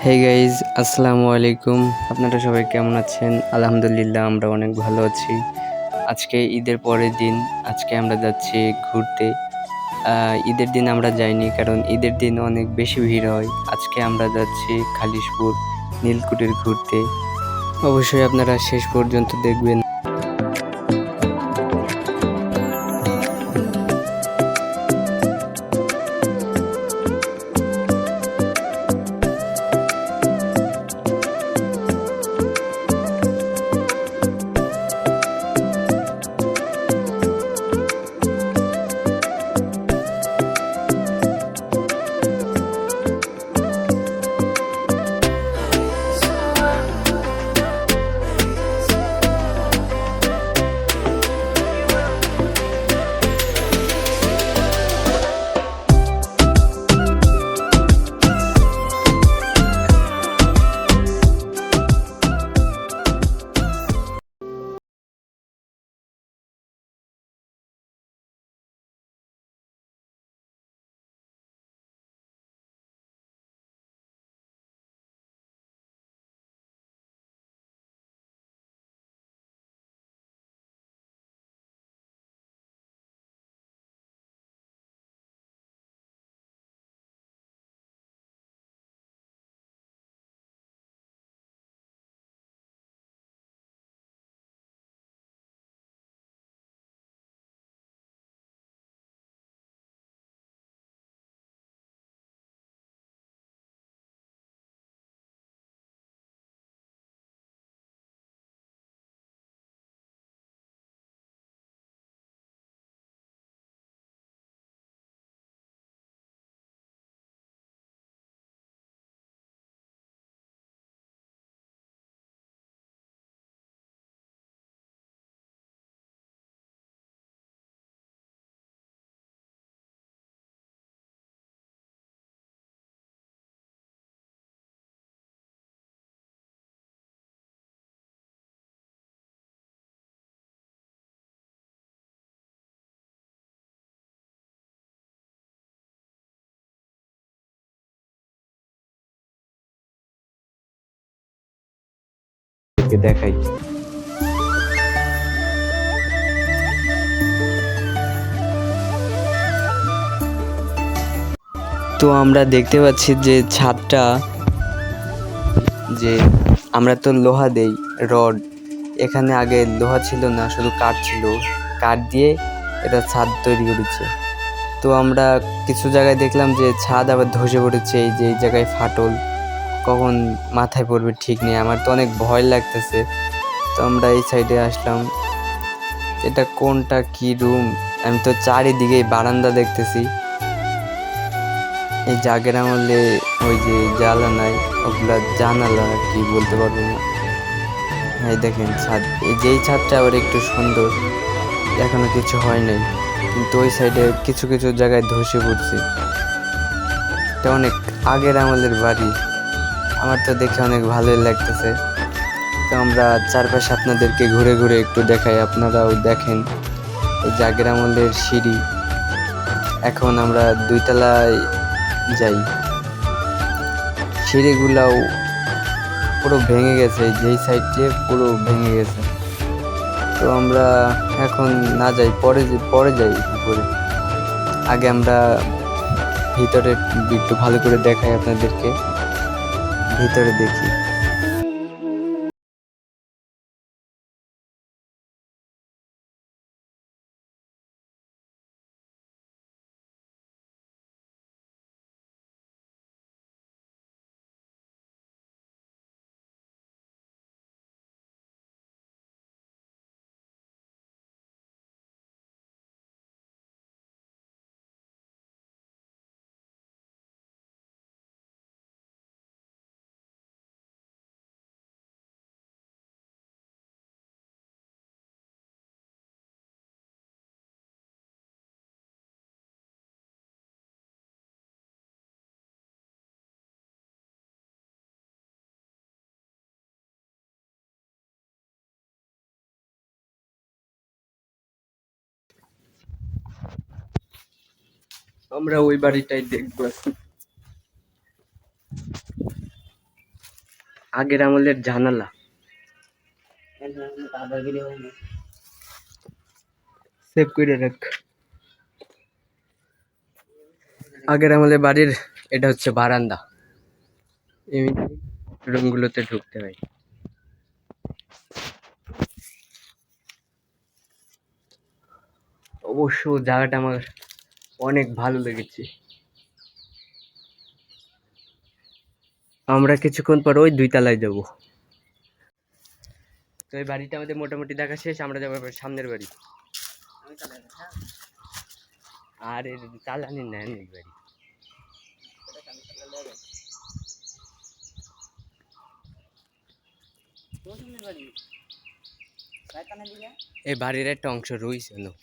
Hey guys, আসসালামু আলাইকুম। আপনারা সবাই কেমন আছেন? আলহামদুলিল্লাহ, আমরা অনেক ভালো আছি। আজকে ঈদের পরের দিন। আজকে আমরা যাচ্ছি ঘুরতে। ঈদের দিন আমরা যাইনি, কারণ ঈদের দিন অনেক বেশি ভিড় হয়। আজকে আমরা যাচ্ছি খালিশপুর নীলকুঠির ঘুরতে। অবশ্যই আপনারা শেষ পর্যন্ত দেখবেন। দেখাই। তো আমরা দেখতে পাচ্ছি যে ছাদটা, যে আমরা তো লোহা দেই, রড। এখানে আগে লোহা ছিল না, শুধু কাঠ ছিল। কাঠ দিয়ে এটা ছাদ তৈরি করেছে। তো আমরা কিছু জায়গায় দেখলাম যে ছাদ আবার ধসে পড়েছে, এই যে এই জায়গায় ফাটল, কখন মাথায় পড়বে ঠিক নেই। আমার তো অনেক ভয় লাগতেছে। তো আমরা এই সাইডে আসলাম। এটা কোনটা কি রুম? আমি তো চারিদিকে বারান্দা দেখতেছি। এই জাগের আমলে ওই যে জ্বালানায় ওগুলা জানালা, আর কি বলতে পারবো না। হ্যাঁ, দেখেন ছাদ, এই যেই ছাদটা আবার একটু সুন্দর, এখনো কিছু হয় নাই, কিন্তু ওই সাইডে কিছু কিছু জায়গায় ধসে পড়ছে। এটা অনেক আগের আমলের বাড়ি। আমার তো দেখে অনেক ভালোই লাগতেছে। তো আমরা চারপাশে আপনাদেরকে ঘুরে ঘুরে একটু দেখাই, আপনারাও দেখেন। এই যে আগের আমলের সিঁড়ি। এখন আমরা 2 তলায় যাই। সিঁড়িগুলাও পুরো ভেঙে গেছে, যেই সাইডে পুরো ভেঙে গেছে। তো আমরা এখন না যাই, পরে যাই উপরে। আগে আমরা ভিতরে একটু ভালো করে দেখাই আপনাদেরকে, ভিতরে দেখি। আমরা ওই বাড়িটাই দেখবো এখন। আগের আমলের জানালা, সেভ করে রাখ। আগের আমলের বাড়ির এটা হচ্ছে বারান্দা, এমনি রুমগুলোতে ঢুকতে হয়। অবশ্য জায়গাটা আমার অনেক ভালো লেগেছে। আমরা কিছুক্ষণ পর ওই 2 তলায় যাবো। তো এই বাড়িটা আমাদের মোটামুটি দেখা শেষ, আমরা যাবো এবার সামনের বাড়ি। আর এর চালানি নেন এই বাড়ি। এই বাড়ির একটা অংশ রয়েছে না।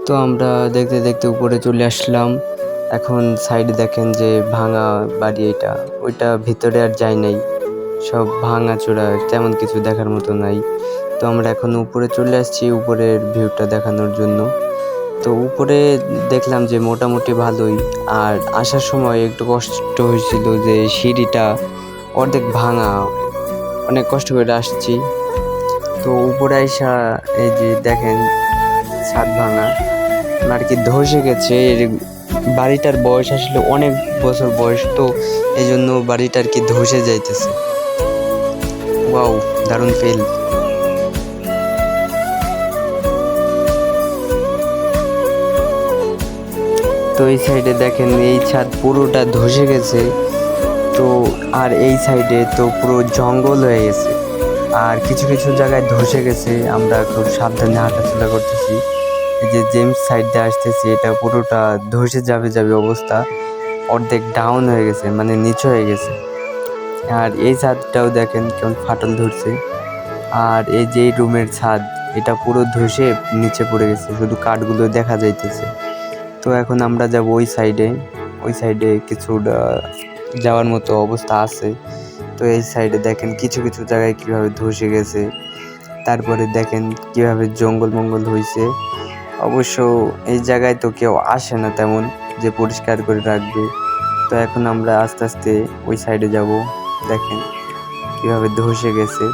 তো আমরা দেখতে দেখতে উপরে চলে আসলাম। এখন সাইডে দেখেন যে ভাঙা বাড়ি, এটা ওইটা ভিতরে আর যায় নাই, সব ভাঙা চূড়া, তেমন কিছু দেখার মতো নাই। তো আমরা এখন উপরে চলে আসছি উপরের ভিউটা দেখানোর জন্য। তো উপরে দেখলাম যে মোটামুটি ভালোই, আর আসার সময় একটু কষ্ট হয়েছিল যে সিঁড়িটা অর্ধেক ভাঙা, অনেক কষ্ট করে আসছি। তো উপরে আইসা এই যে দেখেন ছাদ ভাঙা, আর কি ধসে গেছে। এর বাড়িটার বয়স আসলে অনেক বছর বয়স, তো এই জন্য বাড়িটার কি ধসে যাইতেছে। ওয়াও, দারুণ ফিল। তো এই সাইডে দেখেন এই ছাদ পুরোটা ধসে গেছে। তো আর এই সাইডে তো পুরো জঙ্গল হয়ে গেছে, আর কিছু কিছু জায়গায় ধসে গেছে। আমরা খুব সাবধানে হাঁটাচলা করতেছি। এই যে জেমস সাইড দিয়ে আসতেছি, এটা পুরোটা ধসে যাবে যাবে অবস্থা, অর্ধেক ডাউন হয়ে গেছে, মানে নিচু হয়ে গেছে। আর এই ছাদটাও দেখেন কেমন ফাটল ধরছে। আর এই যে রুমের ছাদ, এটা পুরো ধসে নিচে পড়ে গেছে, শুধু কাঠগুলো দেখা যাইতেছে। তো এখন আমরা যাব ওই সাইডে, ওই সাইডে কিছুটা যাওয়ার মতো অবস্থা আছে। তো এই সাইডে দেখেন কিছু কিছু জায়গায় কীভাবে ধসে গেছে, তারপরে দেখেন কীভাবে জঙ্গল মঙ্গল হয়েছে। অবশ্য এই জায়গায় তো কেউ আসে না তেমন যে পরিষ্কার করে রাখবে। তো এখন আমরা আস্তে আস্তে ওই সাইডে যাব, দেখেন কীভাবে ধসে গেছে।